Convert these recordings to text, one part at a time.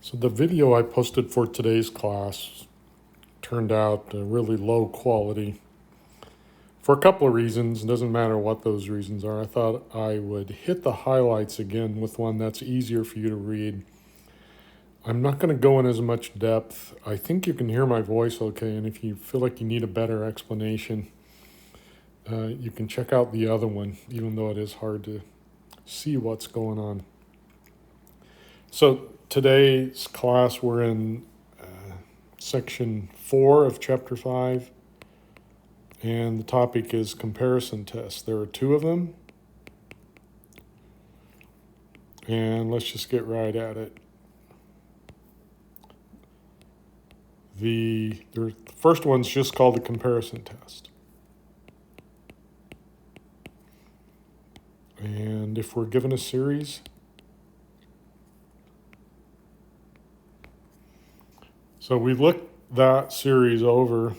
So the video I posted for today's class turned out really low quality for a couple of reasons. It doesn't matter what those reasons are. I thought I would hit the highlights again with one that's easier for you to read. I'm not going to go in as much depth. I think you can hear my voice okay, and if you feel like you need a better explanation, you can check out the other one, even though it is hard to see what's going on. So today's class, we're in section 4 of chapter 5, and the topic is comparison tests. There are 2 of them, and let's just get right at it. The first one's just called the comparison test. And if we're given a series, so we look that series over,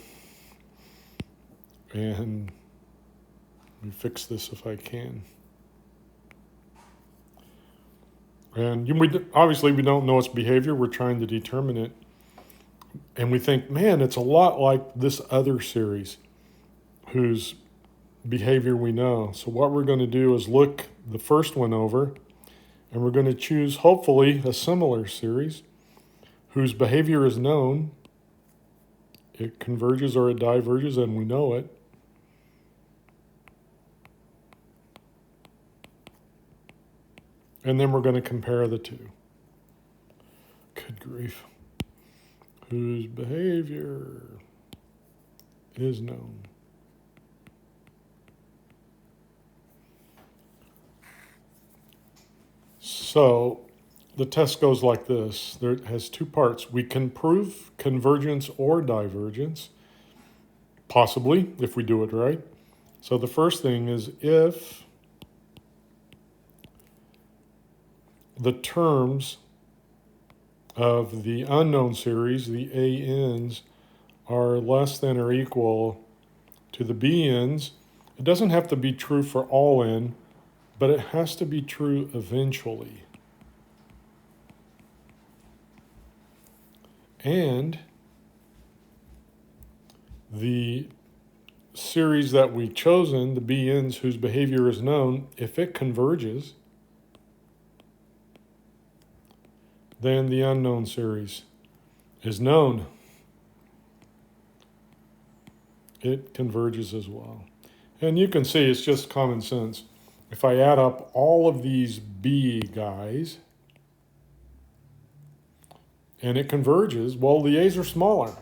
and let me fix this if I can. And obviously we don't know its behavior. We're trying to determine it. And we think, man, it's a lot like this other series whose behavior we know. So what we're going to do is look the first one over, and we're going to choose, hopefully, a similar series whose behavior is known. It converges or it diverges, and we know it. And then we're going to compare the 2. Good grief. Whose behavior is known. So the test goes like this. It has 2 parts. We can prove convergence or divergence, possibly, if we do it right. So the first thing is if the terms of the unknown series, the ANs, are less than or equal to the BNs. It doesn't have to be true for all n, but it has to be true eventually. And the series that we've chosen, the BNs whose behavior is known, if it converges, then the unknown series is known. It converges as well. And you can see it's just common sense. If I add up all of these B guys and it converges, well, the A's are smaller.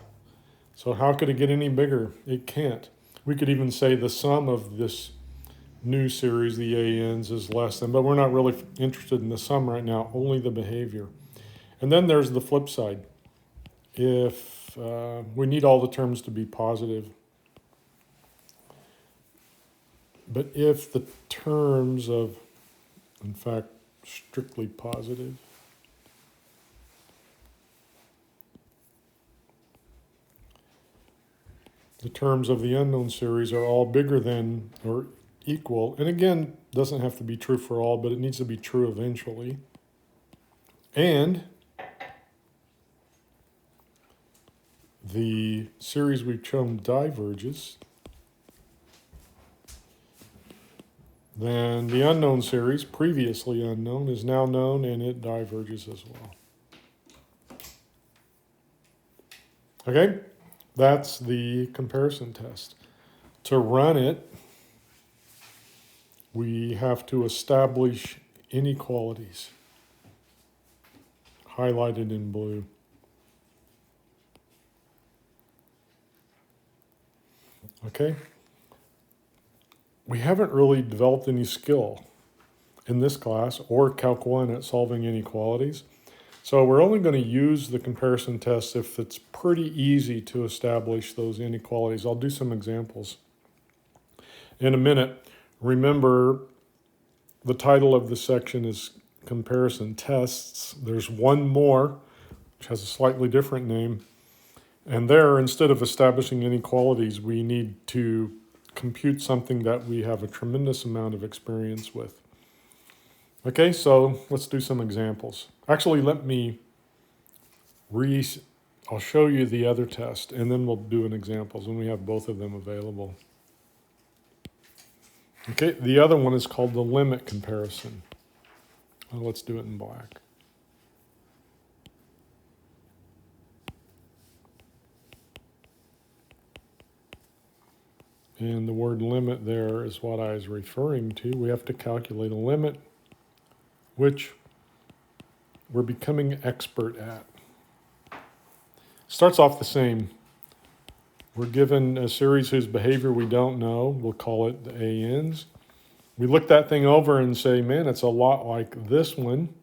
So how could it get any bigger? It can't. We could even say the sum of this new series, the ANs, is less than, but we're not really interested in the sum right now, only the behavior. And then there's the flip side. If we need all the terms to be positive, but if the terms of, in fact, strictly positive, the terms of the unknown series are all bigger than or equal, and again, doesn't have to be true for all, but it needs to be true eventually, and the series we've chosen diverges, then the unknown series, previously unknown, is now known, and it diverges as well. Okay, that's the comparison test. To run it, we have to establish inequalities, highlighted in blue. Okay? We haven't really developed any skill in this class or Calc 1 at solving inequalities. So we're only going to use the comparison test if it's pretty easy to establish those inequalities. I'll do some examples in a minute. Remember, the title of this section is Comparison Tests. There's one more, which has a slightly different name. And there, instead of establishing inequalities, we need to compute something that we have a tremendous amount of experience with. Okay, so let's do some examples. Actually, let me I'll show you the other test, and then we'll do an examples when we have both of them available. Okay, the other one is called the limit comparison. Well, let's do it in black. And the word limit there is what I was referring to. We have to calculate a limit, which we're becoming expert at. Starts off the same. We're given a series whose behavior we don't know. We'll call it the ANs. We look that thing over and say, man, it's a lot like this one.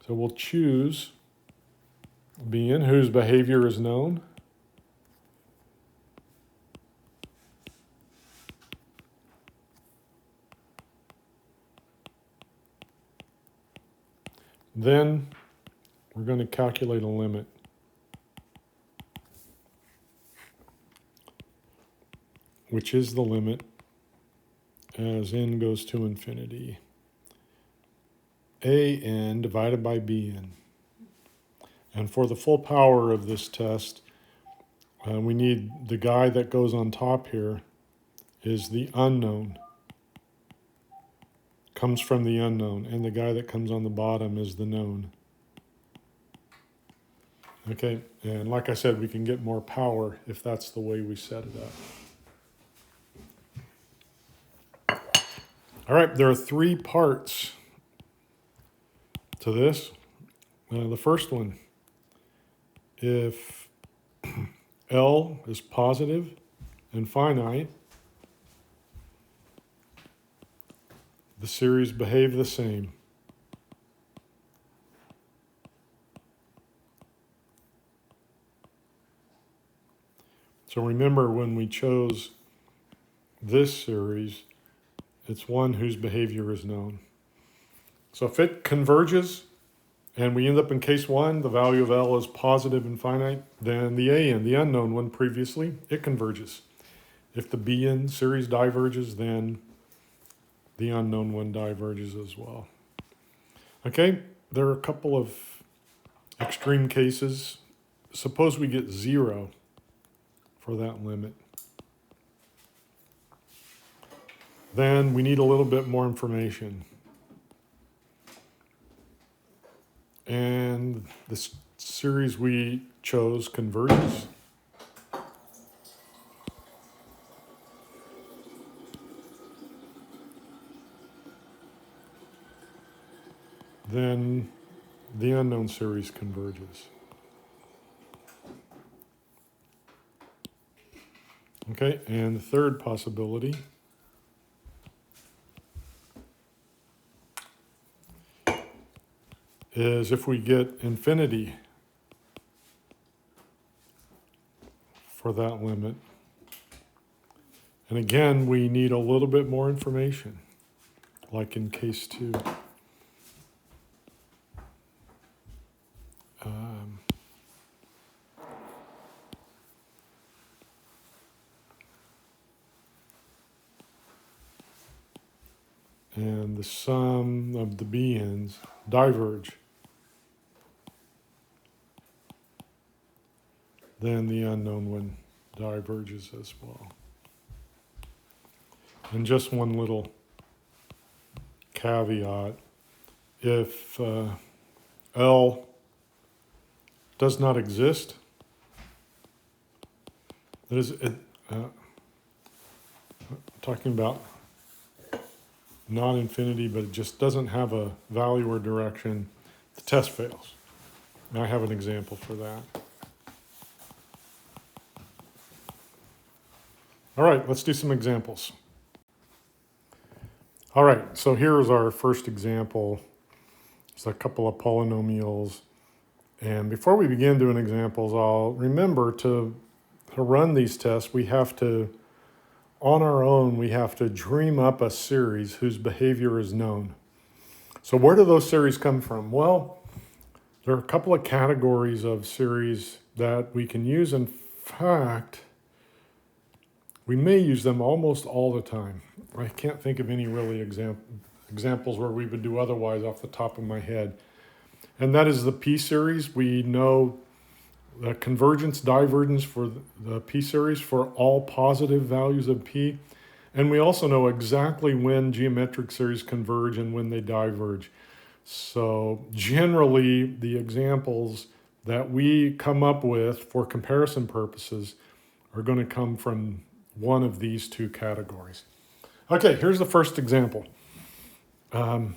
So we'll choose BN whose behavior is known. Then we're going to calculate a limit. Which is the limit as n goes to infinity. AN divided by BN. And for the full power of this test, we need the guy that goes on top here is the unknown. Comes from the unknown. And the guy that comes on the bottom is the known. Okay, and like I said, we can get more power if that's the way we set it up. All right, there are three parts to this. The first one, if L is positive and finite, the series behave the same. So remember when we chose this series, it's one whose behavior is known. So if it converges and we end up in case one, the value of L is positive and finite, then the AN, the unknown one previously, it converges. If the BN series diverges, then the unknown one diverges as well. Okay, there are a couple of extreme cases. Suppose we get 0 for that limit. Then we need a little bit more information. And the series we chose converges. Then the unknown series converges. Okay, and the third possibility is if we get infinity for that limit. And again, we need a little bit more information, like in case 2. And the sum of the BNs diverge. Then the unknown one diverges as well. And just one little caveat. If L does not exist, that is, talking about not infinity, but it just doesn't have a value or direction, the test fails. And I have an example for that. All right, let's do some examples. All right, so here's our first example. It's a couple of polynomials. And before we begin doing examples, I'll remember to run these tests, we have to, on our own, we have to dream up a series whose behavior is known. So where do those series come from? Well, there are a couple of categories of series that we can use. In fact, we may use them almost all the time. I can't think of any really examples where we would do otherwise off the top of my head. And that is the P series. We know the convergence, divergence for the p-series for all positive values of p. And we also know exactly when geometric series converge and when they diverge. So generally, the examples that we come up with for comparison purposes are going to come from one of these two categories. Okay, here's the first example. Have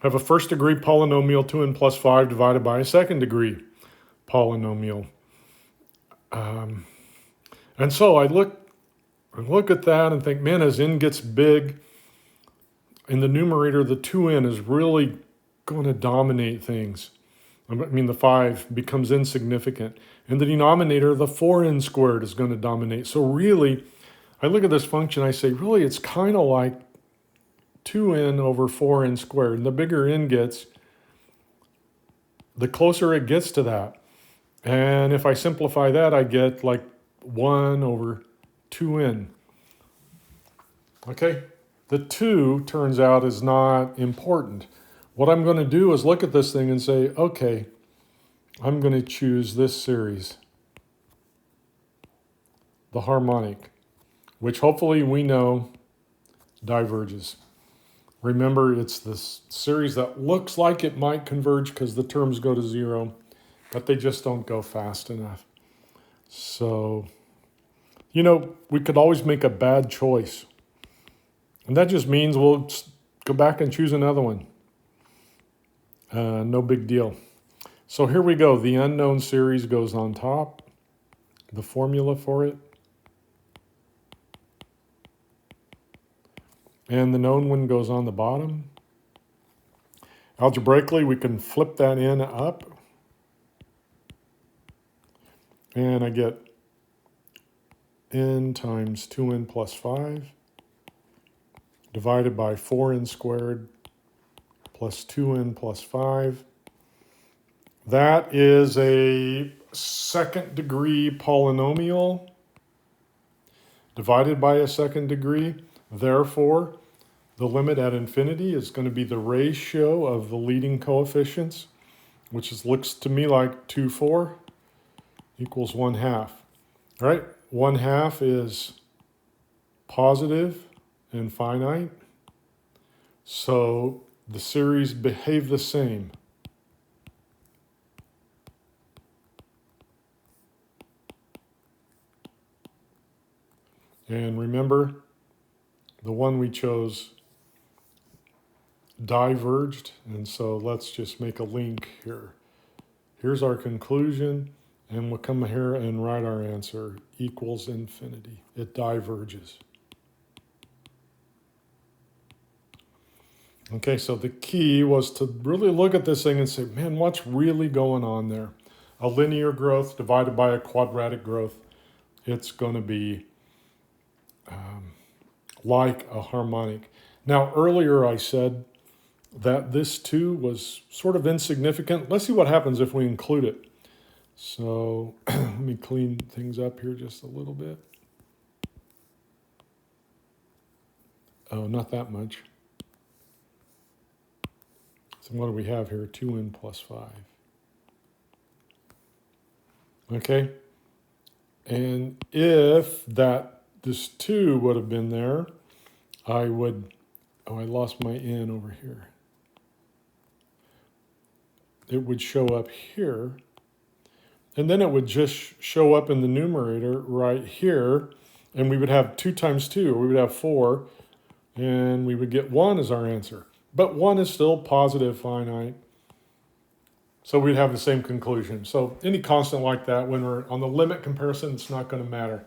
a first degree polynomial 2n plus 5 divided by a second degree polynomial. And so I look at that and think, man, as n gets big, in the numerator, the 2n is really going to dominate things. I mean, the 5 becomes insignificant. In the denominator, the 4n squared is going to dominate. So really, I look at this function, I say, really, it's kind of like 2n over 4n squared. And the bigger n gets, the closer it gets to that. And if I simplify that, I get like 1 over 2n. Okay? The 2 turns out is not important. What I'm going to do is look at this thing and say, okay, I'm going to choose this series, the harmonic, which hopefully we know diverges. Remember, it's this series that looks like it might converge because the terms go to 0, but they just don't go fast enough. So, you know, we could always make a bad choice. And that just means we'll go back and choose another one. No big deal. So here we go. The unknown series goes on top. The formula for it. And the known one goes on the bottom. Algebraically, we can flip that n up. And I get n times 2n plus 5 divided by 4n squared plus 2n plus 5. That is a second degree polynomial divided by a second degree. Therefore, the limit at infinity is going to be the ratio of the leading coefficients, which looks to me like 2, 4 equals 1/2. All right, 1/2 is positive and finite. So the series behave the same. And remember, the one we chose diverged, and so let's just make a link here. Here's our conclusion, and we'll come here and write our answer, equals infinity. It diverges. Okay, so the key was to really look at this thing and say, man, what's really going on there? A linear growth divided by a quadratic growth, it's going to be like a harmonic. Now, earlier I said that this 2 was sort of insignificant. Let's see what happens if we include it. So let me clean things up here just a little bit. Oh, not that much. So what do we have here? 2n plus 5. Okay. And if this 2 would have been there, I lost my n over here. It would show up here. And then it would just show up in the numerator right here. And we would have 2 times 2, or we would have 4. And we would get 1 as our answer. But 1 is still positive finite. So we'd have the same conclusion. So any constant like that, when we're on the limit comparison, it's not going to matter.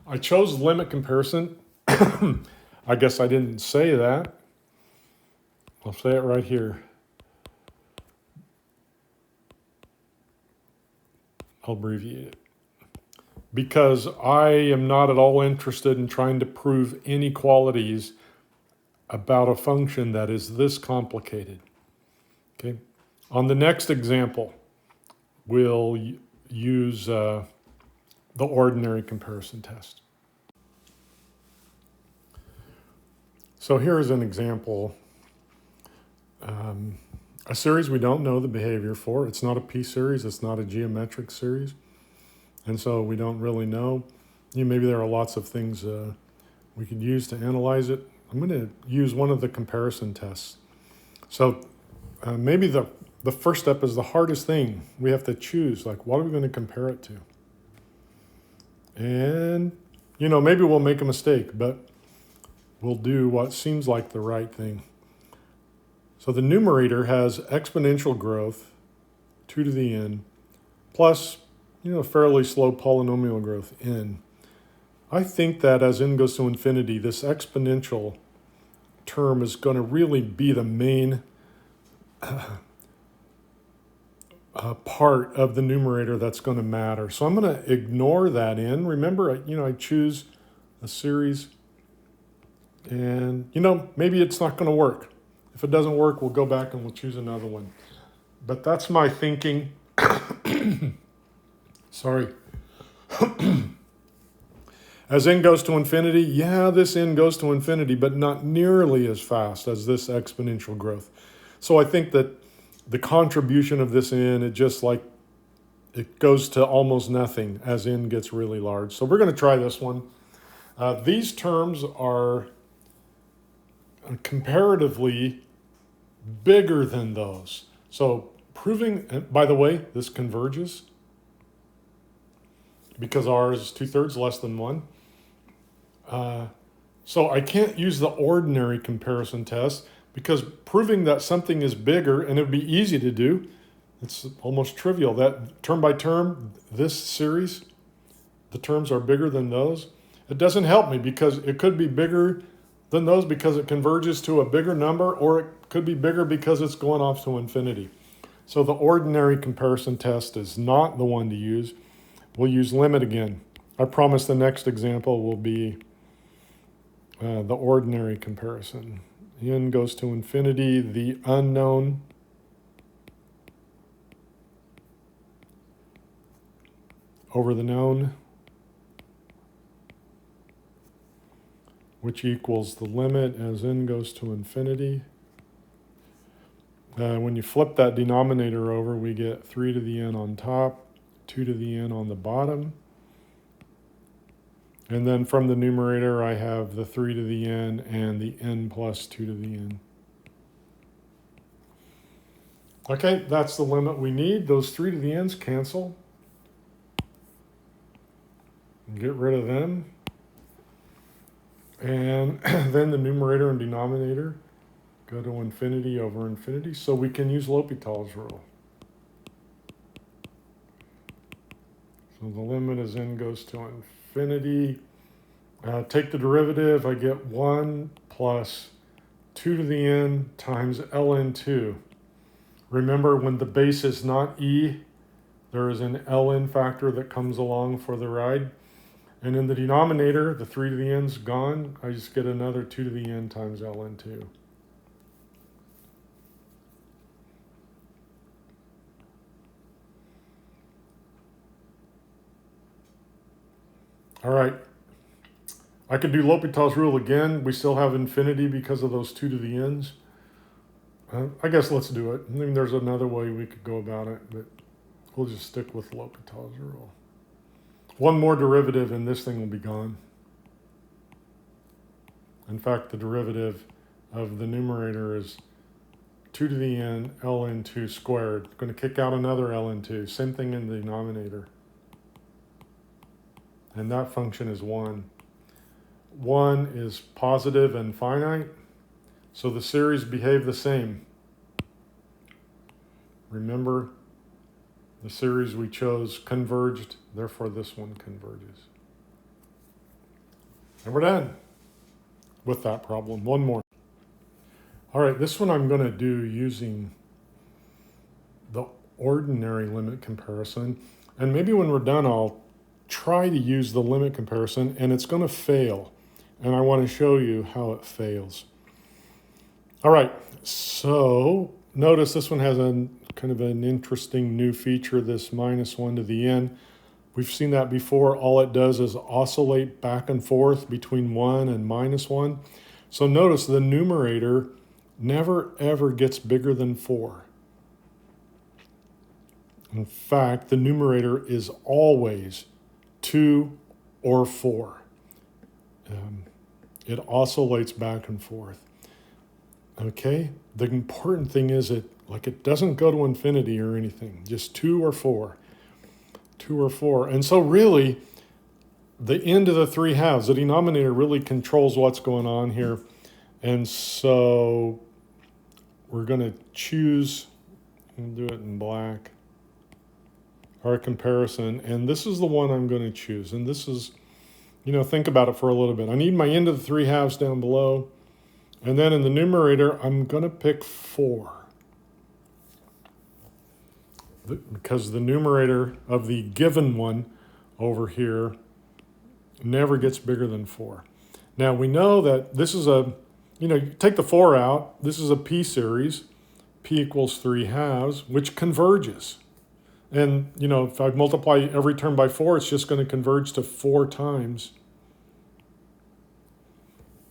I chose limit comparison. I guess I didn't say that. I'll say it right here. I'll abbreviate it. Because I am not at all interested in trying to prove inequalities about a function that is this complicated. Okay. On the next example, we'll use the ordinary comparison test. So here's an example A series we don't know the behavior for. It's not a p-series. It's not a geometric series. And so we don't really know. Maybe there are lots of things we could use to analyze it. I'm going to use one of the comparison tests. So maybe the first step is the hardest thing. We have to choose, like, what are we going to compare it to? And, maybe we'll make a mistake, but we'll do what seems like the right thing. So the numerator has exponential growth, 2 to the n, plus, fairly slow polynomial growth, n. I think that as n goes to infinity, this exponential term is going to really be the main part of the numerator that's going to matter. So I'm going to ignore that n. Remember, I choose a series, and, maybe it's not going to work. If it doesn't work, we'll go back and we'll choose another one. But that's my thinking. Sorry. As n goes to infinity, this n goes to infinity, but not nearly as fast as this exponential growth. So I think that the contribution of this n, it goes to almost nothing as n gets really large. So we're going to try this one. These terms are comparatively bigger than those. So proving, by the way, this converges because r is 2/3 less than 1. So I can't use the ordinary comparison test because proving that something is bigger, and it would be easy to do, it's almost trivial. That term by term, this series, the terms are bigger than those. It doesn't help me because it could be bigger than those because it converges to a bigger number, or it could be bigger because it's going off to infinity. So the ordinary comparison test is not the one to use. We'll use limit again. I promise the next example will be the ordinary comparison. N goes to infinity, the unknown over the known, which equals the limit as n goes to infinity. When you flip that denominator over, we get 3 to the n on top, 2 to the n on the bottom. And then from the numerator, I have the 3 to the n and the n plus 2 to the n. Okay, that's the limit we need. Those 3 to the n's cancel. Get rid of them. And then the numerator and denominator go to infinity over infinity. So we can use L'Hopital's rule. So the limit as n goes to infinity. Take the derivative, I get 1 plus 2 to the n times ln2. Remember, when the base is not e, there is an ln factor that comes along for the ride. And in the denominator, the 3 to the n's gone. I just get another 2 to the n times ln2. All right. I could do L'Hopital's rule again. We still have infinity because of those 2 to the n's. I guess let's do it. I mean, there's another way we could go about it, but we'll just stick with L'Hopital's rule. One more derivative and this thing will be gone. In fact, the derivative of the numerator is 2 to the n ln2 squared. Going to kick out another ln2. Same thing in the denominator. And that function is 1. 1 is positive and finite, so the series behave the same. Remember, the series we chose converged, therefore this one converges. And we're done with that problem. One more. All right, this one I'm going to do using the ordinary limit comparison. And maybe when we're done, I'll try to use the limit comparison, and it's going to fail. And I want to show you how it fails. All right, so notice this one has a kind of an interesting new feature, this -1 to the n. We've seen that before. All it does is oscillate back and forth between 1 and -1. So notice the numerator never ever gets bigger than 4. In fact, the numerator is always 2 or 4. It oscillates back and forth. Okay? The important thing is it doesn't go to infinity or anything, just 2 or 4. 2 or 4. And so really, the end of the 3 halves, the denominator really controls what's going on here. And so we're going to choose, we'll do it in black, our comparison. And this is the one I'm going to choose. And this is, think about it for a little bit. I need my end of the 3 halves down below. And then in the numerator, I'm going to pick 4. Because the numerator of the given one over here never gets bigger than 4. Now we know that this is take the 4 out, this is a p series, p equals 3 halves, which converges. And, if I multiply every term by 4, it's just going to converge to 4 times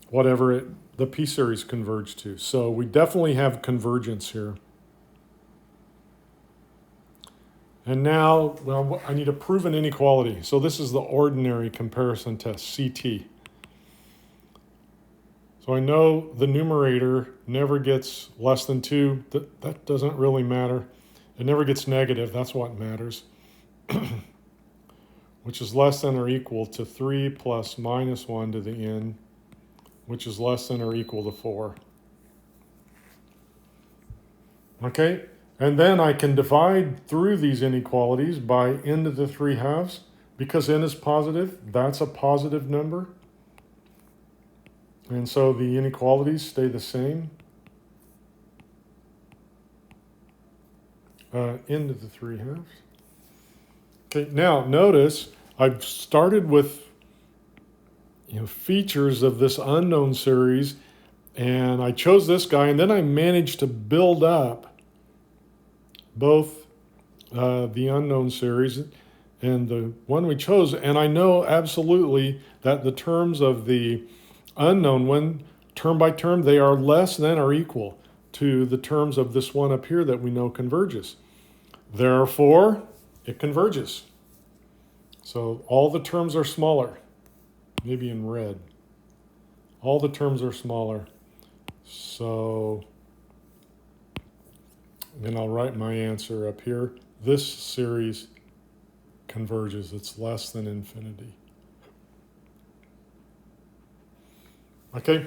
whatever the p series converge to. So we definitely have convergence here. And now, I need to prove an inequality. So this is the ordinary comparison test, CT. So I know the numerator never gets less than 2. That doesn't really matter. It never gets negative. That's what matters. Which is less than or equal to 3 plus minus 1 to the n, which is less than or equal to 4. Okay? And then I can divide through these inequalities by n to the 3 halves. Because n is positive, that's a positive number. And so the inequalities stay the same. N to the 3 halves. Okay, now notice I've started with features of this unknown series, and I chose this guy, and then I managed to build up both the unknown series and the one we chose. And I know absolutely that the terms of the unknown one, term by term, they are less than or equal to the terms of this one up here that we know converges. Therefore, it converges. So all the terms are smaller, maybe in red. All the terms are smaller. So then I'll write my answer up here. This series converges. It's less than infinity. Okay.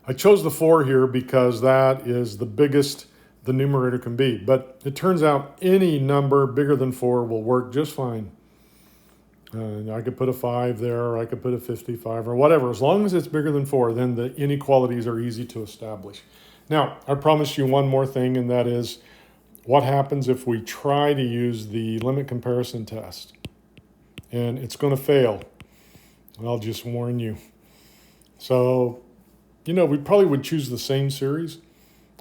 I chose the 4 here because that is the biggest the numerator can be. But it turns out any number bigger than 4 will work just fine. I could put a 5 there, or I could put a 55, or whatever. As long as it's bigger than 4, then the inequalities are easy to establish. Now, I promised you one more thing, and that is what happens if we try to use the limit comparison test. And it's going to fail. I'll just warn you. So, we probably would choose the same series.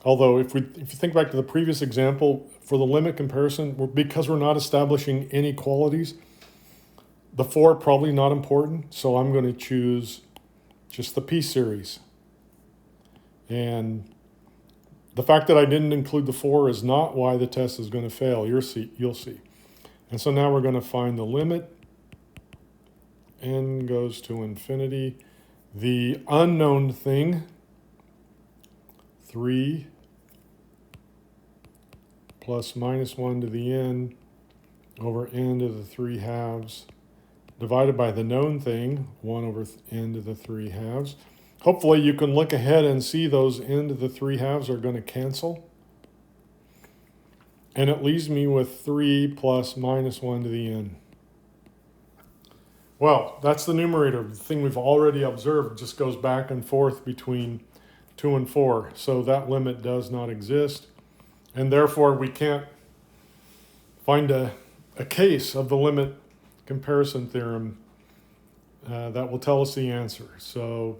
Although, if you think back to the previous example, for the limit comparison, because we're not establishing inequalities, the 4 probably not important. So I'm going to choose just the p series. And the fact that I didn't include the 4 is not why the test is going to fail. You'll see. And so now we're going to find the limit. N goes to infinity. The unknown thing, 3 plus minus 1 to the n over n to the 3 halves, divided by the known thing, 1 over n to the 3 halves. Hopefully you can look ahead and see those n to the 3 halves are going to cancel. And it leaves me with 3 plus minus 1 to the n. Well, that's the numerator. The thing we've already observed just goes back and forth between 2 and 4. So that limit does not exist. And therefore, we can't find a case of the limit comparison theorem that will tell us the answer. So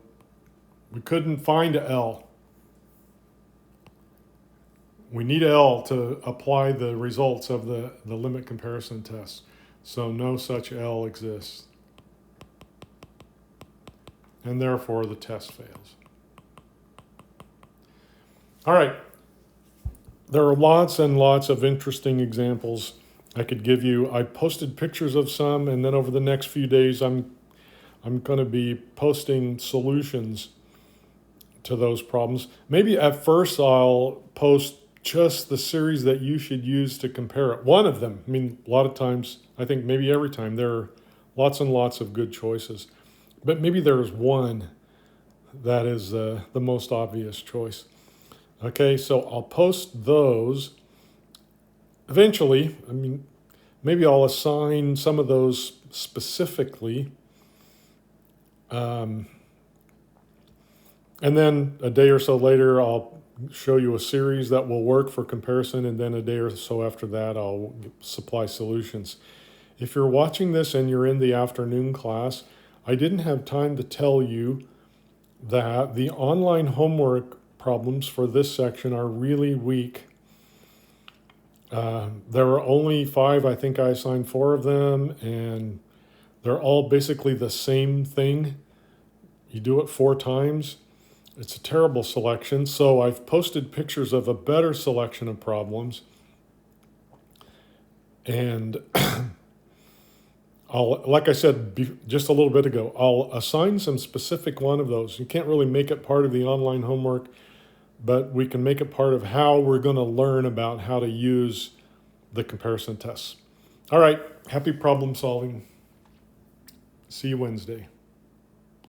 we couldn't find L. We need L to apply the results of the limit comparison test. So no such L exists. And therefore, the test fails. All right. There are lots and lots of interesting examples I could give you. I posted pictures of some, and then over the next few days, I'm going to be posting solutions to those problems. Maybe at first I'll post just the series that you should use to compare it. One of them. I mean, a lot of times, I think maybe every time, there are lots and lots of good choices. But maybe there's one that is the most obvious choice. Okay, so I'll post those. Eventually, I mean, maybe I'll assign some of those specifically. And then a day or so later, I'll show you a series that will work for comparison. And then a day or so after that, I'll supply solutions. If you're watching this and you're in the afternoon class, I didn't have time to tell you that the online homework problems for this section are really weak. There are only 5. I think I assigned 4 of them, and they're all basically the same thing. You do it 4 times. It's a terrible selection. So I've posted pictures of a better selection of problems. And like I said just a little bit ago, I'll assign some specific one of those. You can't really make it part of the online homework, but we can make it part of how we're going to learn about how to use the comparison tests. All right, happy problem solving. See you Wednesday.